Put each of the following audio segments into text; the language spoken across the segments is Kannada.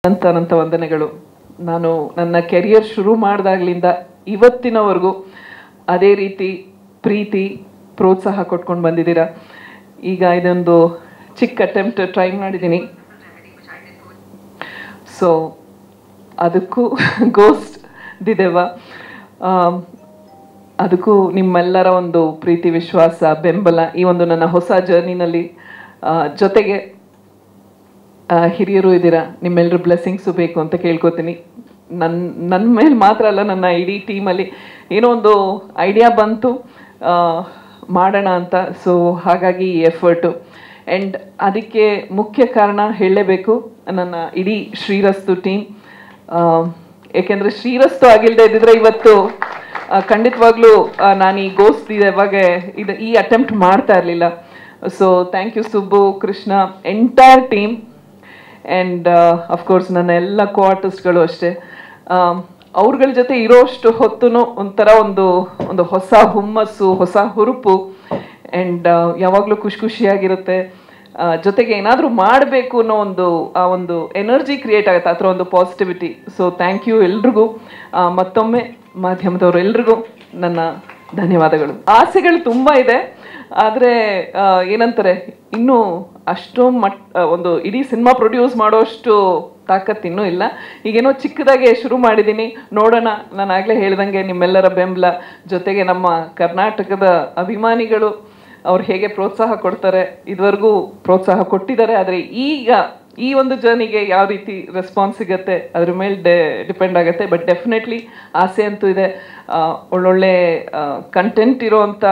ಅನಂತ ವಂದನೆಗಳು. ನಾನು ನನ್ನ ಕೆರಿಯರ್ ಶುರು ಮಾಡಿದಾಗ್ಲಿಂದ ಇವತ್ತಿನವರೆಗೂ ಅದೇ ರೀತಿ ಪ್ರೀತಿ ಪ್ರೋತ್ಸಾಹ ಕೊಟ್ಕೊಂಡು ಬಂದಿದ್ದೀರಾ. ಈಗ ಇದೊಂದು ಚಿಕ್ಕ ಅಟೆಂಪ್ಟ್ ಟ್ರೈ ಮಾಡಿದ್ದೀನಿ. ಸೊ ಅದಕ್ಕೂ ಗೋಸ್ಟ್ ದಿದೆವ, ಅದಕ್ಕೂ ನಿಮ್ಮೆಲ್ಲರ ಒಂದು ಪ್ರೀತಿ ವಿಶ್ವಾಸ ಬೆಂಬಲ ಈ ಒಂದು ನನ್ನ ಹೊಸ ಜರ್ನಿನಲ್ಲಿ ಜೊತೆಗೆ ಹಿರಿಯರು ಇದ್ದೀರಾ, ನಿಮ್ಮೆಲ್ಲರ ಬ್ಲೆಸ್ಸಿಂಗ್ಸು ಬೇಕು ಅಂತ ಕೇಳ್ಕೊತೀನಿ. ನನ್ನ ಮೇಲೆ ಮಾತ್ರ ಅಲ್ಲ, ನನ್ನ ಇಡೀ ಟೀಮಲ್ಲಿ ಏನೋ ಒಂದು ಐಡಿಯಾ ಬಂತು ಮಾಡೋಣ ಅಂತ. ಸೊ ಹಾಗಾಗಿ ಈ ಎಫರ್ಟು ಆ್ಯಂಡ್ ಅದಕ್ಕೆ ಮುಖ್ಯ ಕಾರಣ ಹೇಳಲೇಬೇಕು ನನ್ನ ಇಡೀ ಶ್ರೀರಸ್ತು ಟೀಮ್. ಏಕೆಂದರೆ ಶ್ರೀರಸ್ತು ಆಗಿಲ್ಲದೆ ಇದ್ದಿದ್ರೆ ಇವತ್ತು ಖಂಡಿತವಾಗ್ಲೂ ನಾನು ಈ ಗೋಸ್ಟ್ ಯಾವಾಗ ಈ ಅಟೆಂಪ್ಟ್ ಮಾಡ್ತಾ ಇರಲಿಲ್ಲ. So thank you Subbu, Krishna, entire team and of course ನನ್ನ ಎಲ್ಲ ಕೋ ಆರ್ಟಿಸ್ಟ್ಗಳು ಅಷ್ಟೇ. ಅವ್ರಗಳ ಜೊತೆ ಇರೋಷ್ಟು ಹೊತ್ತು ಒಂಥರ ಒಂದು ಹೊಸ ಹುಮ್ಮಸ್ಸು, ಹೊಸ ಹುರುಪು ಆ್ಯಂಡ್ ಯಾವಾಗಲೂ ಖುಷಿಯಾಗಿರುತ್ತೆ. ಜೊತೆಗೆ ಏನಾದರೂ ಮಾಡಬೇಕು ಅನ್ನೋ ಒಂದು ಎನರ್ಜಿ ಕ್ರಿಯೇಟ್ ಆಗುತ್ತೆ, ಆ ಥರ ಒಂದು ಪಾಸಿಟಿವಿಟಿ. ಸೊ ಥ್ಯಾಂಕ್ ಯು ಎಲ್ರಿಗೂ. ಮತ್ತೊಮ್ಮೆ ಮಾಧ್ಯಮದವರು ಎಲ್ರಿಗೂ ನನ್ನ ಧನ್ಯವಾದಗಳು. ಆಸೆಗಳು ತುಂಬ ಇದೆ, ಆದರೆ ಏನಂತಾರೆ, ಇನ್ನೂ ಅಷ್ಟೋ ಒಂದು ಇಡೀ ಸಿನಿಮಾ ಪ್ರೊಡ್ಯೂಸ್ ಮಾಡೋಷ್ಟು ತಾಕತ್ತು ಇನ್ನೂ ಇಲ್ಲ. ಈಗೇನೋ ಚಿಕ್ಕದಾಗೆ ಶುರು ಮಾಡಿದ್ದೀನಿ, ನೋಡೋಣ. ನಾನು ಆಗಲೇ ಹೇಳ್ದಂಗೆ ನಿಮ್ಮೆಲ್ಲರ ಬೆಂಬಲ, ಜೊತೆಗೆ ನಮ್ಮ ಕರ್ನಾಟಕದ ಅಭಿಮಾನಿಗಳು ಅವ್ರು ಹೇಗೆ ಪ್ರೋತ್ಸಾಹ ಕೊಡ್ತಾರೆ, ಇದುವರೆಗೂ ಪ್ರೋತ್ಸಾಹ ಕೊಟ್ಟಿದ್ದಾರೆ. ಆದರೆ ಈಗ ಈ ಒಂದು ಜರ್ನಿಗೆ ಯಾವ ರೀತಿ ರೆಸ್ಪಾನ್ಸ್ ಸಿಗುತ್ತೆ ಅದ್ರ ಮೇಲೆ ಡಿಪೆಂಡ್ ಆಗುತ್ತೆ. ಬಟ್ ಡೆಫಿನೆಟ್ಲಿ ಆಸೆ ಅಂತೂ ಇದೆ, ಒಳ್ಳೊಳ್ಳೆ ಕಂಟೆಂಟ್ ಇರೋವಂಥ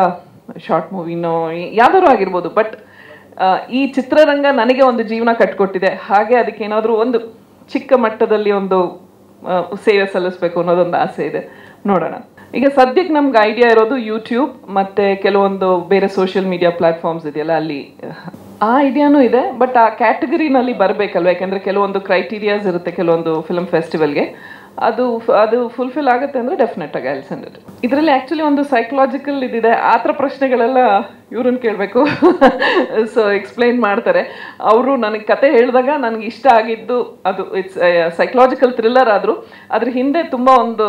ಶಾರ್ಟ್ ಮೂವಿನೋ ಯಾವ್ದಾದ್ರು ಆಗಿರ್ಬೋದು. ಬಟ್ ಈ ಚಿತ್ರರಂಗ ನನಗೆ ಒಂದು ಜೀವನ ಕಟ್ಕೊಟ್ಟಿದೆ, ಹಾಗೆ ಅದಕ್ಕೆ ಏನಾದರೂ ಒಂದು ಚಿಕ್ಕ ಮಟ್ಟದಲ್ಲಿ ಒಂದು ಸೇವೆ ಸಲ್ಲಿಸಬೇಕು ಅನ್ನೋದೊಂದು ಆಸೆ ಇದೆ. ನೋಡೋಣ. ಈಗ ಸದ್ಯಕ್ಕೆ ನಮ್ಗೆ ಐಡಿಯಾ ಇರೋದು ಯೂಟ್ಯೂಬ್ ಮತ್ತು ಕೆಲವೊಂದು ಬೇರೆ ಸೋಷಿಯಲ್ ಮೀಡಿಯಾ ಪ್ಲ್ಯಾಟ್ಫಾರ್ಮ್ಸ್ ಇದೆಯಲ್ಲ, ಅಲ್ಲಿ ಆ ಐಡಿಯಾನೂ ಇದೆ. ಬಟ್ ಆ ಕ್ಯಾಟಗರಿನಲ್ಲಿ ಬರಬೇಕಲ್ವ, ಯಾಕೆಂದರೆ ಕೆಲವೊಂದು ಕ್ರೈಟೀರಿಯಾಸ್ ಇರುತ್ತೆ ಕೆಲವೊಂದು ಫಿಲ್ಮ್ ಫೆಸ್ಟಿವಲ್ಗೆ. ಅದು ಫುಲ್ಫಿಲ್ ಆಗುತ್ತೆ ಅಂದರೆ ಡೆಫಿನೆಟಾಗಿ ಐ ವಿಲ್ ಸೆಂಡ್ ಇಟ್. ಇದರಲ್ಲಿ ಆ್ಯಕ್ಚುಲಿ ಒಂದು ಸೈಕಲಾಜಿಕಲ್ ಇದಿದೆ, ಆ ಥರ ಪ್ರಶ್ನೆಗಳೆಲ್ಲ ಇವ್ರನ್ನ ಕೇಳಬೇಕು. ಸೊ ಎಕ್ಸ್ಪ್ಲೈನ್ ಮಾಡ್ತಾರೆ ಅವರು. ನನಗೆ ಕತೆ ಹೇಳಿದಾಗ ನನಗೆ ಇಷ್ಟ ಆಗಿದ್ದು ಅದು ಇಟ್ಸ್ ಸೈಕಲಾಜಿಕಲ್ ಥ್ರಿಲ್ಲರ್ ಆದರೂ ಅದ್ರ ಹಿಂದೆ ತುಂಬ ಒಂದು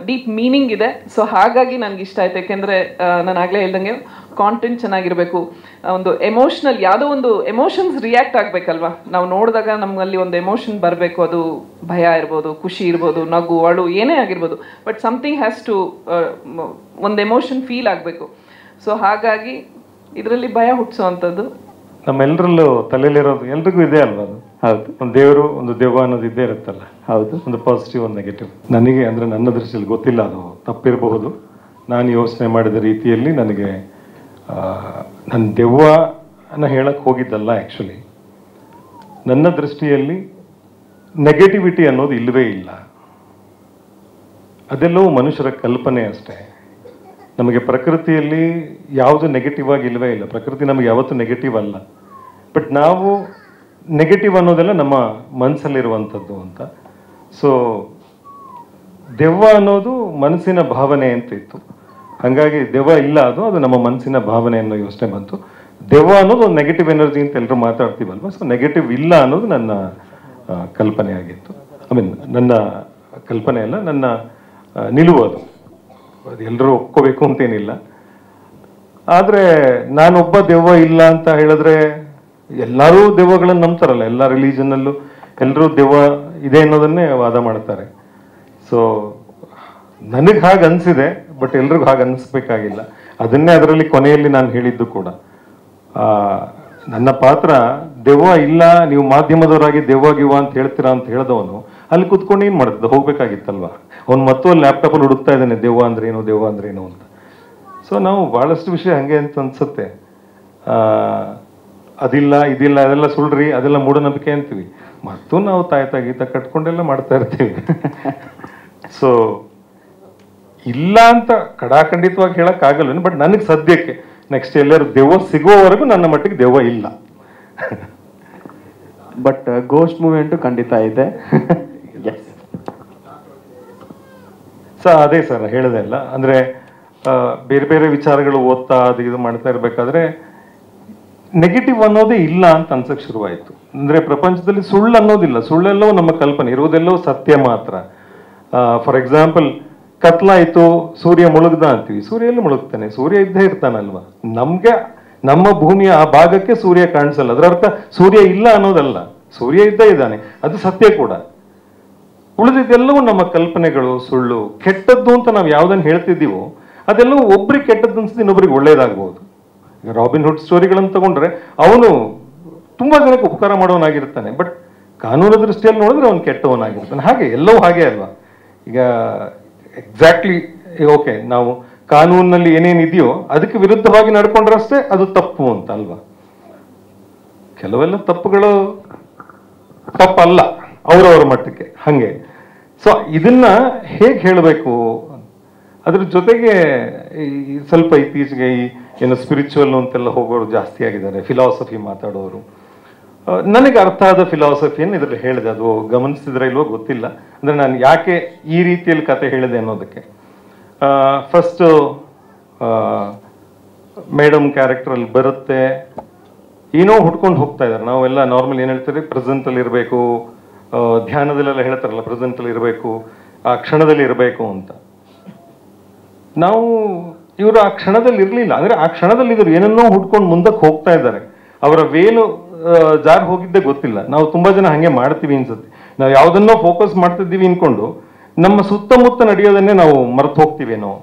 ಡೀಪ್ ಮೀನಿಂಗ್ ಇದೆ. ಸೊ ಹಾಗಾಗಿ ನನಗೆ ಇಷ್ಟ ಆಯ್ತು, ಯಾಕೆಂದರೆ ನಾನು ಆಗಲೇ ಹೇಳ್ದಂಗೆ ಕಾಂಟೆಂಟ್ ಚೆನ್ನಾಗಿರಬೇಕು, ಒಂದು ಎಮೋಷ್ನಲ್ ಯಾವುದೋ ಒಂದು ಎಮೋಷನ್ಸ್ ರಿಯಾಕ್ಟ್ ಆಗಬೇಕಲ್ವ. ನಾವು ನೋಡಿದಾಗ ನಮ್ಮಲ್ಲಿ ಒಂದು ಎಮೋಷನ್ ಬರಬೇಕು, ಅದು ಭಯ ಇರ್ಬೋದು, ಖುಷಿ ಇರ್ಬೋದು, ನಗು, ಅಳು, ಏನೇ ಆಗಿರ್ಬೋದು. ಬಟ್ ಸಮಥಿಂಗ್ ಹ್ಯಾಸ್ ಟು ಒಂದು ಎಮೋಷನ್ ಫೀಲ್ ಆಗಬೇಕು. ಸೊ ಹಾಗಾಗಿ ಇದರಲ್ಲಿ ಭಯ ಹುಟ್ಟಿಸೋವಂಥದ್ದು ನಮ್ಮೆಲ್ಲರಲ್ಲೂ ತಲೆಯಲ್ಲಿರೋದು ಎಲ್ರಿಗೂ ಇದೆ ಅಲ್ವಾ? ಅದು ಹೌದು. ಒಂದು ದೇವರು, ಒಂದು ದೆವ್ವ ಅನ್ನೋದು ಇದ್ದೇ ಇರುತ್ತಲ್ಲ. ಹೌದು. ಒಂದು ಪಾಸಿಟಿವ್, ಒಂದು ನೆಗೆಟಿವ್. ನನಗೆ ಅಂದರೆ ನನ್ನ ದೃಷ್ಟಿಯಲ್ಲಿ ಗೊತ್ತಿಲ್ಲ, ಅದು ತಪ್ಪಿರಬಹುದು. ನಾನು ಯೋಚನೆ ಮಾಡಿದ ರೀತಿಯಲ್ಲಿ ನನಗೆ ನನ್ನ ದೆವ್ವನ ಹೇಳಕ್ಕೆ ಹೋಗಿದ್ದಲ್ಲ. ಆ್ಯಕ್ಚುಲಿ ನನ್ನ ದೃಷ್ಟಿಯಲ್ಲಿ ನೆಗೆಟಿವಿಟಿ ಅನ್ನೋದು ಇಲ್ಲವೇ ಇಲ್ಲ. ಅದೆಲ್ಲವೂ ಮನುಷ್ಯರ ಕಲ್ಪನೆ ಅಷ್ಟೇ. ನಮಗೆ ಪ್ರಕೃತಿಯಲ್ಲಿ ಯಾವುದು ನೆಗೆಟಿವ್ ಆಗಿ ಇಲ್ಲವೇ ಇಲ್ಲ. ಪ್ರಕೃತಿ ನಮಗೆ ಯಾವತ್ತೂ ನೆಗೆಟಿವ್ ಅಲ್ಲ. ಬಟ್ ನಾವು ನೆಗೆಟಿವ್ ಅನ್ನೋದೆಲ್ಲ ನಮ್ಮ ಮನಸ್ಸಲ್ಲಿರುವಂಥದ್ದು ಅಂತ. ಸೊ ದೆವ್ವ ಅನ್ನೋದು ಮನಸ್ಸಿನ ಭಾವನೆ ಅಂತ ಇತ್ತು. ಹಾಗಾಗಿ ದೆವ್ವ ಇಲ್ಲ, ಅದು ನಮ್ಮ ಮನಸ್ಸಿನ ಭಾವನೆ ಅನ್ನೋ ಯೋಚನೆ ಬಂತು. ದೆವ್ವ ಅನ್ನೋದು ಒಂದು ನೆಗೆಟಿವ್ ಎನರ್ಜಿ ಅಂತ ಎಲ್ಲರೂ ಮಾತಾಡ್ತೀವಲ್ವ. ಸೊ ನೆಗೆಟಿವ್ ಇಲ್ಲ ಅನ್ನೋದು ನನ್ನ ಕಲ್ಪನೆ ಆಗಿತ್ತು. ನನ್ನ ಕಲ್ಪನೆ ಅಲ್ಲ, ನನ್ನ ನಿಲುವು ಅದು. ಅದು ಎಲ್ಲರೂ ಒಪ್ಕೋಬೇಕು ಅಂತೇನಿಲ್ಲ. ಆದರೆ ನಾನೊಬ್ಬ ದೆವ್ವ ಇಲ್ಲ ಅಂತ ಹೇಳಿದ್ರೆ ಎಲ್ಲರೂ ದೆವ್ವಗಳನ್ನು ನಂಬ್ತಾರಲ್ಲ. ಎಲ್ಲ ರಿಲಿಜನ್ನಲ್ಲೂ ಎಲ್ಲರೂ ದೆವ್ವ ಇದೆ ಅನ್ನೋದನ್ನೇ ವಾದ ಮಾಡ್ತಾರೆ. ಸೊ ನನಗೆ ಹಾಗೆ ಅನಿಸಿದೆ, ಬಟ್ ಎಲ್ರಿಗೂ ಹಾಗೆ ಅನಿಸ್ಬೇಕಾಗಿಲ್ಲ. ಅದನ್ನೇ ಅದರಲ್ಲಿ ಕೊನೆಯಲ್ಲಿ ನಾನು ಹೇಳಿದ್ದು ಕೂಡ. ನನ್ನ ಪಾತ್ರ ದೆವ್ವ ಇಲ್ಲ, ನೀವು ಮಾಧ್ಯಮದವರಾಗಿ ದೆವ್ವ ಗಿವ್ವ ಅಂತ ಹೇಳ್ತೀರಾ ಅಂತ ಹೇಳಿದವನು ಅಲ್ಲಿ ಕುತ್ಕೊಂಡು ಏನು ಮಾಡ್ತಿದ್ದ, ಹೋಗ್ಬೇಕಾಗಿತ್ತಲ್ವ. ಅವ್ನು ಮತ್ತೂ ಅಲ್ಲಿ ಲ್ಯಾಪ್ಟಾಪಲ್ಲಿ ಹುಡುಕ್ತಾ ಇದ್ದಾನೆ ದೆವ್ವ ಅಂದ್ರೇನು, ದೆವ್ವ ಅಂದ್ರೇನು ಅಂತ. ಸೊ ನಾವು ಭಾಳಷ್ಟು ವಿಷಯ ಹಾಗೆ ಅಂತ ಅನ್ಸುತ್ತೆ. ಅದಿಲ್ಲ, ಇದಿಲ್ಲ, ಅದೆಲ್ಲ ಸುಳ್ಳ್ರಿ, ಅದೆಲ್ಲ ಮೂಢನಂಬಿಕೆ ಅಂತೀವಿ. ಮತ್ತು ನಾವು ತಾಯ್ತಾ ಗೀತ ಕಟ್ಕೊಂಡೆಲ್ಲ ಮಾಡ್ತಾ ಇರ್ತೀವಿ. ಸೊ ಇಲ್ಲ ಅಂತ ಕಡಾಖಂಡಿತವಾಗಿ ಹೇಳೋಕ್ಕಾಗಲ್ಲ. ಬಟ್ ನನಗೆ ಸದ್ಯಕ್ಕೆ ನೆಕ್ಸ್ಟ್ ಎಲ್ಲರೂ ದೆವ್ವ ಸಿಗುವವರೆಗೂ ನನ್ನ ಮಟ್ಟಿಗೆ ದೆವ್ವ ಇಲ್ಲ. ಬಟ್ ಗೋಸ್ಟ್ ಮೂವಿ ಅಂತೂ ಖಂಡಿತ ಇದೆ. ಅದೇ ಸರ್ ಹೇಳದೆ ಅಲ್ಲ, ಅಂದರೆ ಬೇರೆ ಬೇರೆ ವಿಚಾರಗಳು ಓದ್ತಾ ಅದು ಇದು ಮಾಡ್ತಾ ಇರಬೇಕಾದ್ರೆ ನೆಗೆಟಿವ್ ಅನ್ನೋದೇ ಇಲ್ಲ ಅಂತ ಅನ್ಸಕ್ ಶುರುವಾಯಿತು. ಅಂದ್ರೆ ಪ್ರಪಂಚದಲ್ಲಿ ಸುಳ್ಳು ಅನ್ನೋದಿಲ್ಲ, ಸುಳ್ಳೆಲ್ಲವೂ ನಮ್ಮ ಕಲ್ಪನೆ, ಇರುವುದೆಲ್ಲವೂ ಸತ್ಯ ಮಾತ್ರ. ಫಾರ್ ಎಕ್ಸಾಂಪಲ್, ಕತ್ಲಾಯ್ತು ಸೂರ್ಯ ಮುಳುಗ್ದ ಅಂತೀವಿ, ಸೂರ್ಯ ಎಲ್ಲಿ ಮುಳುಗ್ತಾನೆ? ಸೂರ್ಯ ಇದ್ದೇ ಇರ್ತಾನಲ್ವಾ. ನಮ್ಗೆ ನಮ್ಮ ಭೂಮಿಯ ಆ ಭಾಗಕ್ಕೆ ಸೂರ್ಯ ಕಾಣಿಸಲ್ಲ, ಅದರ ಅರ್ಥ ಸೂರ್ಯ ಇಲ್ಲ ಅನ್ನೋದಲ್ಲ, ಸೂರ್ಯ ಇದ್ದೇ ಇದ್ದಾನೆ, ಅದು ಸತ್ಯ ಕೂಡ. ಉಳಿದಿದ್ದೆಲ್ಲವೂ ನಮ್ಮ ಕಲ್ಪನೆಗಳು, ಸುಳ್ಳು. ಕೆಟ್ಟದ್ದು ಅಂತ ನಾವು ಯಾವ್ದನ್ನು ಹೇಳ್ತಿದ್ದೀವೋ ಅದೆಲ್ಲವೂ ಒಬ್ರಿಗೆ ಕೆಟ್ಟದ್ದು ಅನ್ಸುತ್ತೆ, ಇನ್ನೊಬ್ರಿಗೆ ಒಳ್ಳೇದಾಗ್ಬೋದು. ಈಗ ರಾಬಿನ್ ಹುಡ್ ಸ್ಟೋರಿಗಳನ್ನು ತಗೊಂಡ್ರೆ ಅವನು ತುಂಬಾ ಜನಕ್ಕೆ ಉಪಕಾರ ಮಾಡೋನಾಗಿರ್ತಾನೆ, ಬಟ್ ಕಾನೂನು ದೃಷ್ಟಿಯಲ್ಲಿ ನೋಡಿದ್ರೆ ಅವನು ಕೆಟ್ಟವನಾಗಿರ್ತಾನೆ. ಹಾಗೆ ಎಲ್ಲವೂ ಹಾಗೆ ಅಲ್ವಾ. ಈಗ ಎಕ್ಸಾಕ್ಟ್ಲಿ ಓಕೆ, ನಾವು ಕಾನೂನಿನಲ್ಲಿ ಏನೇನಿದೆಯೋ ಅದಕ್ಕೆ ವಿರುದ್ಧವಾಗಿ ನಡ್ಕೊಂಡ್ರಷ್ಟೇ ಅದು ತಪ್ಪು ಅಂತ ಅಲ್ವಾ. ಕೆಲವೆಲ್ಲ ತಪ್ಪುಗಳು ತಪ್ಪಲ್ಲ ಅವರವರ ಮಟ್ಟಕ್ಕೆ ಹಂಗೆ. ಸೊ ಇದನ್ನ ಹೇಗೆ ಹೇಳಬೇಕು, ಅದ್ರ ಜೊತೆಗೆ ಸ್ವಲ್ಪ ಇತ್ತೀಚೆಗೆ ಈ ಏನು ಸ್ಪಿರಿಚುವಲ್ ಅಂತೆಲ್ಲ ಹೋಗೋರು ಜಾಸ್ತಿ ಆಗಿದ್ದಾರೆ, ಫಿಲಾಸಫಿ ಮಾತಾಡೋರು. ನನಗೆ ಅರ್ಥ ಆದ ಫಿಲಾಸಫಿಯನ್ನು ಇದರಲ್ಲಿ ಹೇಳಿದೆ, ಅದು ಗಮನಿಸಿದ್ರೆ ಇಲ್ವೋ ಗೊತ್ತಿಲ್ಲ. ಅಂದ್ರೆ ನಾನು ಯಾಕೆ ಈ ರೀತಿಯಲ್ಲಿ ಕತೆ ಹೇಳಿದೆ ಅನ್ನೋದಕ್ಕೆ, ಫಸ್ಟ್ ಮೇಡಮ್ ಕ್ಯಾರೆಕ್ಟರಲ್ಲಿ ಬರುತ್ತೆ, ಏನೋ ಹುಡ್ಕೊಂಡು ಹೋಗ್ತಾ ಇದ್ದಾರೆ. ನಾವೆಲ್ಲ ನಾರ್ಮಲ್ ಏನ್ ಹೇಳ್ತೀವಿ, ಪ್ರೆಸೆಂಟ್ ಅಲ್ಲಿ ಇರಬೇಕು, ಧ್ಯಾನದಲ್ಲೆಲ್ಲ ಹೇಳ್ತಾರಲ್ಲ ಪ್ರೆಸೆಂಟ್ ಅಲ್ಲಿ ಇರಬೇಕು, ಆ ಕ್ಷಣದಲ್ಲಿ ಇರಬೇಕು ಅಂತ. ನಾವು ಇವರು ಆ ಕ್ಷಣದಲ್ಲಿ ಇರಲಿಲ್ಲ, ಅಂದ್ರೆ ಆ ಕ್ಷಣದಲ್ಲಿ ಇದ್ರು ಏನನ್ನೋ ಹುಡ್ಕೊಂಡು ಮುಂದಕ್ಕೆ ಹೋಗ್ತಾ ಇದ್ದಾರೆ, ಅವರ ವೇಲು ಜಾರ್ ಹೋಗಿದ್ದೇ ಗೊತ್ತಿಲ್ಲ. ನಾವು ತುಂಬಾ ಜನ ಹಂಗೆ ಮಾಡ್ತೀವಿ ಅನ್ಸುತ್ತೆ, ನಾವು ಯಾವ್ದನ್ನೋ ಫೋಕಸ್ ಮಾಡ್ತಿದ್ದೀವಿ ಅನ್ಕೊಂಡು ನಮ್ಮ ಸುತ್ತಮುತ್ತ ನಡೆಯೋದನ್ನೇ ನಾವು ಮರೆತು ಹೋಗ್ತೀವೇನೋ,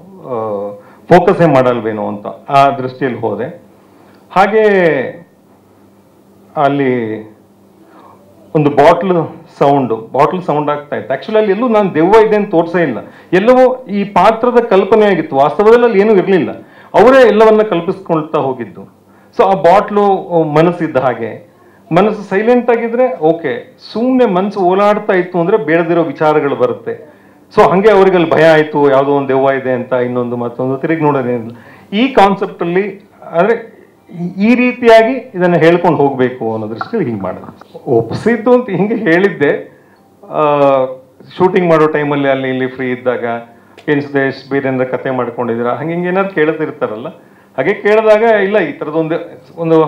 ಫೋಕಸ್ಸೇ ಮಾಡಲ್ವೇನೋ ಅಂತ ಆ ದೃಷ್ಟಿಯಲ್ಲಿ ಹೋದೆ. ಹಾಗೆ ಅಲ್ಲಿ ಒಂದು ಬಾಟ್ಲ್ ಸೌಂಡ್ ಆಗ್ತಾ ಇತ್ತು. ಆಕ್ಚುಲಿ ಅಲ್ಲಿ ಎಲ್ಲೂ ನಾನು ದೆವ್ವ ಇದೆ ಅಂತ ತೋರ್ಸೇ ಇಲ್ಲ, ಎಲ್ಲವೂ ಈ ಪಾತ್ರದ ಕಲ್ಪನೆ ಆಗಿತ್ತು, ವಾಸ್ತವದಲ್ಲಿ ಅಲ್ಲಿ ಏನೂ ಇರಲಿಲ್ಲ, ಅವರೇ ಎಲ್ಲವನ್ನ ಕಲ್ಪಿಸ್ಕೊಳ್ತಾ ಹೋಗಿದ್ದು. ಸೊ ಆ ಬಾಟ್ಲು ಮನಸ್ಸಿದ್ದ ಹಾಗೆ, ಮನಸ್ಸು ಸೈಲೆಂಟ್ ಆಗಿದ್ರೆ ಓಕೆ, ಸುಮ್ಮನೆ ಮನಸ್ಸು ಓಲಾಡ್ತಾ ಇತ್ತು ಅಂದ್ರೆ ಬೇಡದಿರೋ ವಿಚಾರಗಳು ಬರುತ್ತೆ. ಸೊ ಹಂಗೆ ಅವ್ರಿಗೆ ಅಲ್ಲಿ ಭಯ ಆಯ್ತು, ಯಾವುದೋ ಒಂದು ದೆವ್ವ ಇದೆ ಅಂತ, ಇನ್ನೊಂದು ಮತ್ತೊಂದು ತಿರುಗಿ ನೋಡೋದೇನಿಲ್ಲ. ಈ ಕಾನ್ಸೆಪ್ಟ್ ಅಲ್ಲಿ ಆದ್ರೆ ಈ ರೀತಿಯಾಗಿ ಇದನ್ನ ಹೇಳ್ಕೊಂಡು ಹೋಗ್ಬೇಕು ಅನ್ನೋ ದೃಷ್ಟಿಯಲ್ಲಿ ಹಿಂಗೆ ಮಾಡೋದು. ಒಪ್ಸಿದ್ದು ಅಂತ ಹಿಂಗೆ ಹೇಳಿದ್ದೆ, ಶೂಟಿಂಗ್ ಮಾಡೋ ಟೈಮಲ್ಲಿ ಅಲ್ಲಿ ಇಲ್ಲಿ ಫ್ರೀ ಇದ್ದಾಗ ಏನ್ಸಿದೆ, ಬೇರೆ ಏನಾರ ಕತೆ ಮಾಡ್ಕೊಂಡಿದ್ದೀರಾ ಹಂಗೆ ಹಿಂಗೆ ಏನಾದ್ರು ಕೇಳ್ತಿರ್ತಾರಲ್ಲ, ಹಾಗೆ ಕೇಳಿದಾಗ ಇಲ್ಲ ಈ ಥರದೊಂದು ಒಂದು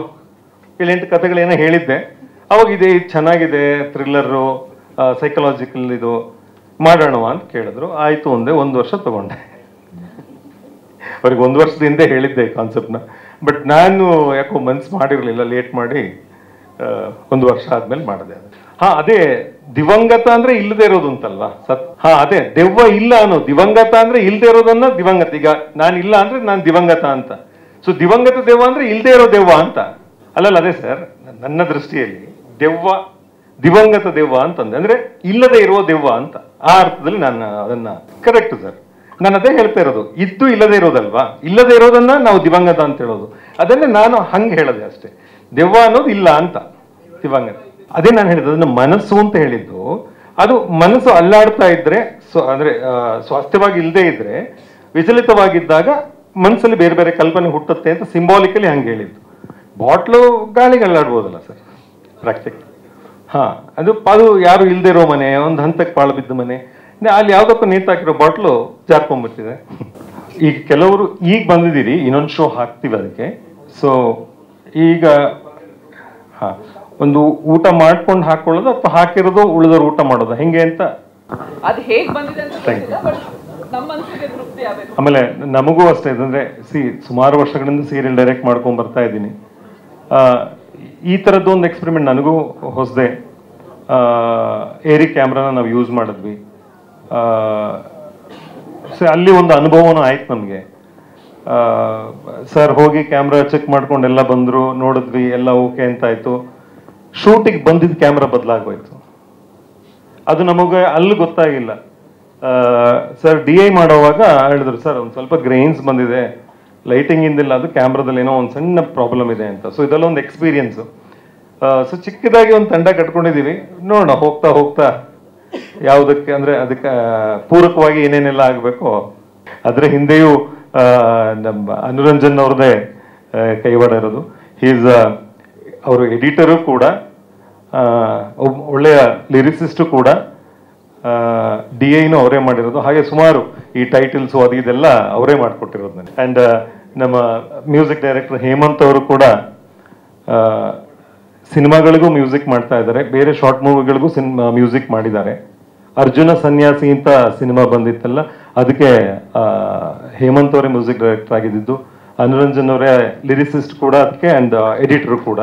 7-8 ಕತೆಗಳೇನೋ ಹೇಳಿದ್ದೆ. ಅವಾಗ ಇದು ಚೆನ್ನಾಗಿದೆ, ಥ್ರಿಲ್ಲರು, ಸೈಕಲಾಜಿಕಲ್ ಇದು ಮಾಡೋಣ ಅಂತ ಕೇಳಿದ್ರು. ಆಯ್ತು ಒಂದೇ 1 ವರ್ಷ ತಗೊಂಡೆ. ಅವ್ರಿಗೆ 1 ವರ್ಷದ ಹಿಂದೆ ಹೇಳಿದ್ದೆ ಕಾನ್ಸೆಪ್ಟ್ನ, ಬಟ್ ನಾನು ಯಾಕೋ ಮನ್ಸು ಮಾಡಿರಲಿಲ್ಲ, ಲೇಟ್ ಮಾಡಿ 1 ವರ್ಷ ಆದ್ಮೇಲೆ ಮಾಡಿದೆ. ಅದೇ ದಿವಂಗತ ಅಂದ್ರೆ ಇಲ್ಲದೆ ಇರೋದು ಅಂತಲ್ವಾ, ಅದೇ ದೆವ್ವ ಇಲ್ಲ ಅನ್ನೋ, ದಿವಂಗತ ಅಂದ್ರೆ ಇಲ್ಲದೆ ಇರೋದನ್ನ ದಿವಂಗತ. ಈಗ ನಾನು ಇಲ್ಲ ಅಂದ್ರೆ ನಾನು ದಿವಂಗತ ಅಂತ, ಸೊ ದಿವಂಗತ ದೆವ್ವ ಅಂದ್ರೆ ಇಲ್ಲದೆ ಇರೋ ದೆವ್ವ ಅಂತ ಅಲ್ಲಲ್ಲ. ಅದೇ ಸರ್, ನನ್ನ ದೃಷ್ಟಿಯಲ್ಲಿ ದೆವ್ವ ದಿವಂಗತ ದೆವ್ವ ಅಂತಂದೆ, ಅಂದ್ರೆ ಇಲ್ಲದೆ ಇರುವ ದೆವ್ವ ಅಂತ, ಆ ಅರ್ಥದಲ್ಲಿ ನಾನು ಅದನ್ನ ಕರೆಕ್ಟ್ ಸರ್, ನಾನು ಅದೇ ಹೇಳ್ತಾ ಇರೋದು. ಇದ್ದು ಇಲ್ಲದೆ ಇರೋದಲ್ವಾ, ಇಲ್ಲದೆ ಇರೋದನ್ನ ನಾವು ದಿವಂಗತ ಅಂತ ಹೇಳೋದು, ಅದನ್ನೇ ನಾನು ಹಂಗೆ ಹೇಳದೆ ಅಷ್ಟೇ. ದೆವ್ವ ಅನ್ನೋದು ಇಲ್ಲ ಅಂತ, ದಿವಂಗತ. ಅದೇ ನಾನು ಹೇಳಿದ್ದು, ಅದನ್ನ ಮನಸ್ಸು ಅಂತ ಹೇಳಿದ್ದು. ಅದು ಮನಸ್ಸು ಅಲ್ಲಾಡ್ತಾ ಇದ್ರೆ, ಅಂದ್ರೆ ಸ್ವಾಸ್ಥ್ಯವಾಗಿ ಇಲ್ಲದೆ ಇದ್ರೆ, ವಿಚಲಿತವಾಗಿದ್ದಾಗ ಮನಸ್ಸಲ್ಲಿ ಬೇರೆ ಬೇರೆ ಕಲ್ಪನೆ ಹುಟ್ಟುತ್ತೆ ಅಂತ ಸಿಂಬಾಲಿಕಲಿ ಹಂಗೆ ಹೇಳಿದ್ದು. ಬಾಟ್ಲು ಗಾಳಿಗೆ ಅಲ್ಲಾಡ್ಬೋದಲ್ಲ ಸರ್, ಪ್ರಾಕ್ಟಿಕಲ್. ಅದು ಯಾರು ಇಲ್ಲದೆ ಇರೋ ಮನೆ, ಒಂದು ಹಂತಕ್ಕೆ ಪಾಳು ಬಿದ್ದ ಮನೆ, ಅಲ್ಲಿ ಯಾವ್ದಕ್ಕೂ ನೇತಾಕಿರೋ ಬಾಟ್ಲು ಜಾರ್ಕೊಂಡ್ಬಿಟ್ಟಿದೆ. ಈಗ ಕೆಲವರು ಈಗ ಬಂದಿದ್ದೀರಿ, ಇನ್ನೊಂದು ಶೋ ಹಾಕ್ತೀವಿ ಅದಕ್ಕೆ. ಸೊ ಈಗ ಒಂದು ಊಟ ಮಾಡ್ಕೊಂಡು ಹಾಕೊಳ್ಳೋದು ಅಥವಾ ಹಾಕಿರೋದು ಉಳಿದವ್ರು ಊಟ ಮಾಡೋದು ಹೆಂಗೆ ಅಂತ ಅದು ಹೇಗೆ ಬಂದಿದೆ ಅಂತ ಗೊತ್ತಿಲ್ಲ, ಬಟ್ ನಮ್ಮ ಮನಸ್ಸಿಗೆ ತೃಪ್ತಿ ಆಗಬೇಕು. ಆಮೇಲೆ ನಮಗೂ ಅಷ್ಟೇ, ಅಂದ್ರೆ ಸುಮಾರು ವರ್ಷಗಳಿಂದ ಸೀರಿಯಲ್ ಡೈರೆಕ್ಟ್ ಮಾಡ್ಕೊಂಡು ಬರ್ತಾ ಇದ್ದೀನಿ. ಈ ಥರದ್ದು ಒಂದು ಎಕ್ಸ್ಪೆರಿಮೆಂಟ್ ನನಗೂ ಹೊಸದೆ. ಏರಿ ಕ್ಯಾಮ್ರಾನ ನಾವು ಯೂಸ್ ಮಾಡಿದ್ವಿ. ಸೊ ಅಲ್ಲಿ ಒಂದು ಅನುಭವನೂ ಆಯ್ತು ನಮಗೆ. ಸರ್ ಹೋಗಿ ಕ್ಯಾಮ್ರಾ ಚೆಕ್ ಮಾಡ್ಕೊಂಡೆಲ್ಲ ಬಂದರು, ನೋಡಿದ್ವಿ, ಎಲ್ಲ ಓಕೆ ಅಂತ ಆಯ್ತು. ಶೂಟಿಗೆ ಬಂದಿದ್ದ ಕ್ಯಾಮ್ರಾ ಬದಲಾಗೋಯ್ತು. ಅದು ನಮಗೆ ಅಲ್ಲಿ ಗೊತ್ತಾಗಿಲ್ಲ. ಸರ್ DI ಮಾಡೋವಾಗ ಹೇಳಿದ್ರು, ಸರ್ ಒಂದು ಸ್ವಲ್ಪ ಗ್ರೈನ್ಸ್ ಬಂದಿದೆ, ಲೈಟಿಂಗ್ ಇಂದಿಲ್ಲ, ಅದು ಕ್ಯಾಮ್ರಾದಲ್ಲಿ ಏನೋ ಒಂದು ಸಣ್ಣ ಪ್ರಾಬ್ಲಮ್ ಇದೆ ಅಂತ. ಸೊ ಇದೆಲ್ಲ ಒಂದು ಎಕ್ಸ್ಪೀರಿಯನ್ಸು. ಸೊ ಚಿಕ್ಕದಾಗಿ ಒಂದು ತಂಡ ಕಟ್ಕೊಂಡಿದ್ದೀವಿ, ನೋಡೋಣ ಹೋಗ್ತಾ ಹೋಗ್ತಾ ಯಾವುದಕ್ಕೆ ಅಂದ್ರೆ ಅದಕ್ಕೆ ಪೂರಕವಾಗಿ ಏನೇನೆಲ್ಲ ಆಗಬೇಕು. ಅದ್ರ ಹಿಂದೆಯೂ ನಮ್ಮ ಅನುರಂಜನ್ ಅವ್ರದ್ದೇ ಕೈವಾಡ ಇರೋದು. ಅವರು ಎಡಿಟರು ಕೂಡ, ಒಳ್ಳೆಯ ಲಿರಿಸಿಸ್ಟು ಕೂಡ, DIನೂ ಅವರೇ ಮಾಡಿರೋದು. ಹಾಗೆ ಸುಮಾರು ಈ ಟೈಟಲ್ಸು ಅದು ಇದೆಲ್ಲ ಅವರೇ ಮಾಡಿಕೊಟ್ಟಿರೋದು ನನಗೆ. ಆ್ಯಂಡ್ ನಮ್ಮ ಮ್ಯೂಸಿಕ್ ಡೈರೆಕ್ಟರ್ ಹೇಮಂತ್ ಅವರು ಕೂಡ ಸಿನಿಮಾಗಳಿಗೂ ಮ್ಯೂಸಿಕ್ ಮಾಡ್ತಾ ಇದ್ದಾರೆ, ಬೇರೆ ಶಾರ್ಟ್ ಮೂವಿಗಳಿಗೂ ಮ್ಯೂಸಿಕ್ ಮಾಡಿದ್ದಾರೆ. ಅರ್ಜುನ ಸನ್ಯಾಸಿ ಅಂತ ಸಿನಿಮಾ ಬಂದಿತ್ತಲ್ಲ, ಅದಕ್ಕೆ ಹೇಮಂತ್ ಅವರೇ ಮ್ಯೂಸಿಕ್ ಡೈರೆಕ್ಟರ್ ಆಗಿದ್ದು, ಅನುರಂಜನ್ ಅವರೇ ಲಿರಿಸಿಸ್ಟ್ ಕೂಡ ಅದಕ್ಕೆ, ಆ್ಯಂಡ್ ಎಡಿಟರ್ ಕೂಡ.